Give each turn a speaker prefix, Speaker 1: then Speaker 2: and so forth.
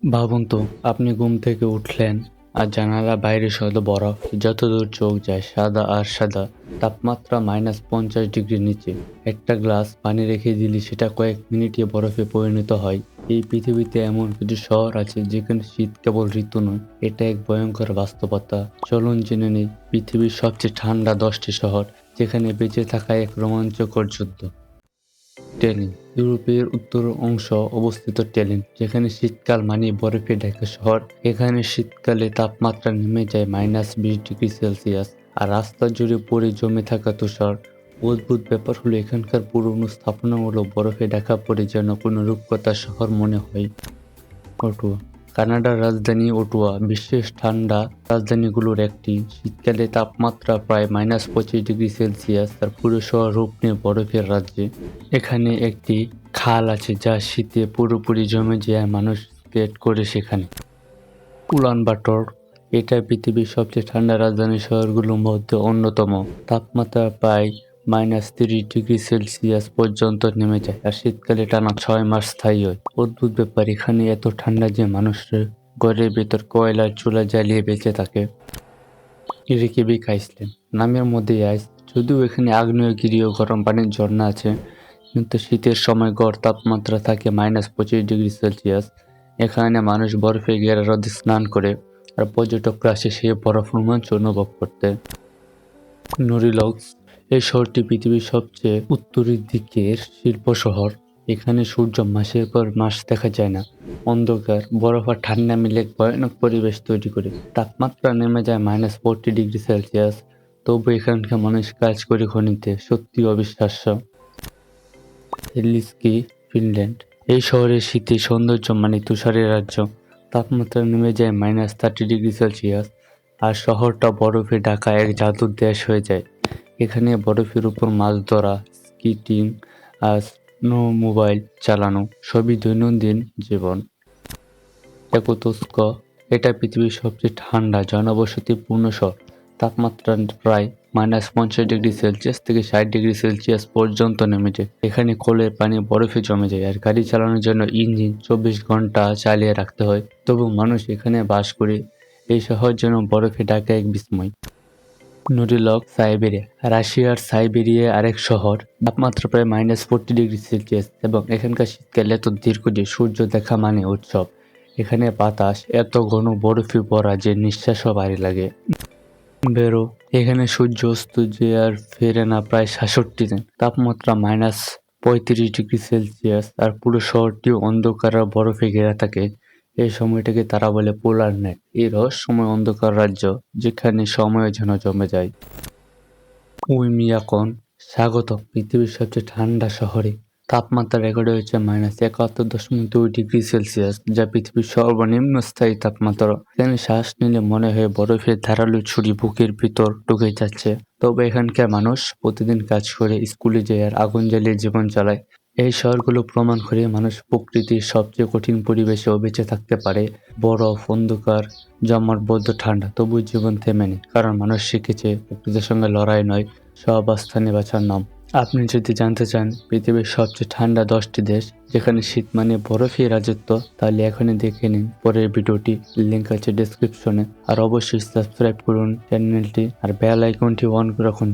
Speaker 1: ভাবুন তো, আপনি ঘুম থেকে উঠলেন আর জানালা বাইরে শুধু বরফ, যতদূর চোখ যায় সাদা আর সাদা। তাপমাত্রা -50 ডিগ্রির নিচে। একটা গ্লাস পানি রেখে দিলে সেটা কয়েক মিনিটে বরফে পরিণত হয়। এই পৃথিবীতে এমন কিছু শহর আছে যেখানে শীত কেবল ঋতু নয়, এটা এক ভয়ঙ্কর বাস্তবতা। চলুন জেনে নেই পৃথিবীর সবচেয়ে ঠান্ডা 10টি শহর যেখানে বেঁচে থাকা এক রোমাঞ্চকর যুদ্ধ। টেলিন ইউরোপের উত্তর অংশ অবস্থিত টেলিন, যেখানে শীতকাল মানে বরফে ঢাকা শহর। এখানে শীতকালে তাপমাত্রা নেমে যায় -20 ডিগ্রি সেলসিয়াস, আর রাস্তা জুড়ে পড়ে জমে থাকা তুষার। অদ্ভুত ব্যাপার হলো এখানকার পুরনো স্থাপনাগুলো বরফে ঢাকা পড়ে যেন কোনো রূপকথার শহর মনে হয়। অটোয়া কানাডার রাজধানী অটোয়া বিশ্বের ঠান্ডা রাজধানীগুলোর একটি। শীতকালে তাপমাত্রা প্রায় -25 ডিগ্রি সেলসিয়াস, আর পুরো শহর রূপ নেয় বরফের রাজ্যে। এখানে একটি খাল আছে যা শীতে পুরোপুরি জমে যায় আর মানুষ স্কেট করে সেখানে। উলানবাটর এটা পৃথিবীর সবচেয়ে ঠান্ডা রাজধানী শহরগুলোর মধ্যে অন্যতম। তাপমাত্রা প্রায় -30 ডিগ্রি সেলসিয়াস পর্যন্ত নেমে যায় আর শীতকালে টানা 6 মাস স্থায়ী হয়। অদ্ভুত ব্যাপার, এখানে এত ঠান্ডা যে মানুষের ঘরের ভেতর কয়লার চুলা জ্বালিয়ে বেঁচে থাকে। রিকেভিক আইসল্যান্ড নামের মধ্যেই আইস, যদিও এখানে আগ্নেয়গিরি ও গরম পানির ঝর্ণা আছে, কিন্তু শীতের সময় গড় তাপমাত্রা থাকে -25 ডিগ্রি সেলসিয়াস। এখানে মানুষ বরফে ঘেরা হ্রদে স্নান করে, আর পর্যটকরা আসে সেই বরফ রোমাঞ্চ অনুভব করতে। নোরিলক্স এই শহরটি পৃথিবীর সবচেয়ে উত্তরের দিকের শিল্প শহর। এখানে সূর্য মাসের পর মাস দেখা যায় না। অন্ধকার, বরফ আর ঠান্ডা মিলে এক ভয়ানক পরিবেশ তৈরি করে। তাপমাত্রা নেমে যায় -40 ডিগ্রি সেলসিয়াস, তবু এখানকার মানুষ কাজ করে খনিতে, সত্যি অবিশ্বাস্য। হেলসিঙ্কি ফিনল্যান্ড এই শহরের শীতে সৌন্দর্য মানে তুষারের রাজ্য। তাপমাত্রা নেমে যায় -30 ডিগ্রি সেলসিয়াস, আর শহরটা বরফে ঢাকা এক জাদুর দেশ হয়ে যায়। এখানে বরফের উপর মাছ ধরা, স্কিটিং আর স্নোমোবাইল চালানো সবই দৈনন্দিন জীবন। ইয়াকুতস্ক এটা পৃথিবীর সবচেয়ে ঠান্ডা জনবসতিপূর্ণ শহর। তাপমাত্রা প্রায় -50 ডিগ্রি সেলসিয়াস থেকে 60 ডিগ্রি সেলসিয়াস পর্যন্ত নেমে যায়। এখানে কলের পানি বরফে জমে যায় আর গাড়ি চালানোর জন্য ইঞ্জিন 24 ঘন্টা চালিয়ে রাখতে হয়। তবু মানুষ এখানে বাস করে। এই শহর যেন বরফে ঢাকা এক বিস্ময়। নোরিলক সাইবেরিয়া রাশিয়ার সাইবেরিয়া আরেক শহর। তাপমাত্রা প্রায় -40 ডিগ্রি সেলসিয়াস এবং এখানকার শীতকালে এত দীর্ঘ যে সূর্য দেখা মানে উৎসব। এখানে বাতাস এত ঘন বরফে ভরা যে নিঃশ্বাসও ভারী লাগে। বেরো এখানে সূর্য অস্ত যে আর ফেরে না প্রায় 66 দিন। তাপমাত্রা -35 ডিগ্রি সেলসিয়াস, আর পুরো শহরটিও অন্ধকার আর বরফে ঘেরা থাকে। এই সময়টাকে তারা বলে পোলার নাইট, এই রহস্যময় অন্ধকার রাজ্য যেখানে সময় যেন জমে যায়। উইমিয়াকন স্বাগত পৃথিবীর সবচেয়ে ঠান্ডা শহরে। তাপমাত্রা রেকর্ড হয়েছে -71.2 ডিগ্রি সেলসিয়াস, যা পৃথিবীর সর্বনিম্ন স্থায়ী তাপমাত্রা। এখানে শ্বাস নিলে মনে হয় বরফের ধারালো ছুরি বুকের ভিতর ঢুকে যাচ্ছে। তবে এখানকার মানুষ প্রতিদিন কাজ করে, স্কুলে যায় আর আগুন জ্বালিয়ে জীবন চালায়। এই শহরগুলো প্রমাণ করে মানুষ প্রকৃতির সবচেয়ে কঠিন পরিবেশেও বেঁচে থাকতে পারে। বরফ, অন্ধকার, জমাটবদ্ধ ঠান্ডা, তবু জীবন থেমে নেই, কারণ মানুষ শিখেছে প্রকৃতির সঙ্গে লড়াই নয়, সহাবস্থানে বাঁচার নাম। আপনি যদি জানতে চান পৃথিবীর সবচেয়ে ঠান্ডা 10টি দেশ যেখানে শীত মানে বরফই রাজত্ব, তাহলে এখনই দেখে নিন পরের ভিডিওটি, লিঙ্ক আছে ডেসক্রিপশনে। আর অবশ্যই সাবস্ক্রাইব করুন চ্যানেলটি আর বেল আইকনটি অন রাখুন।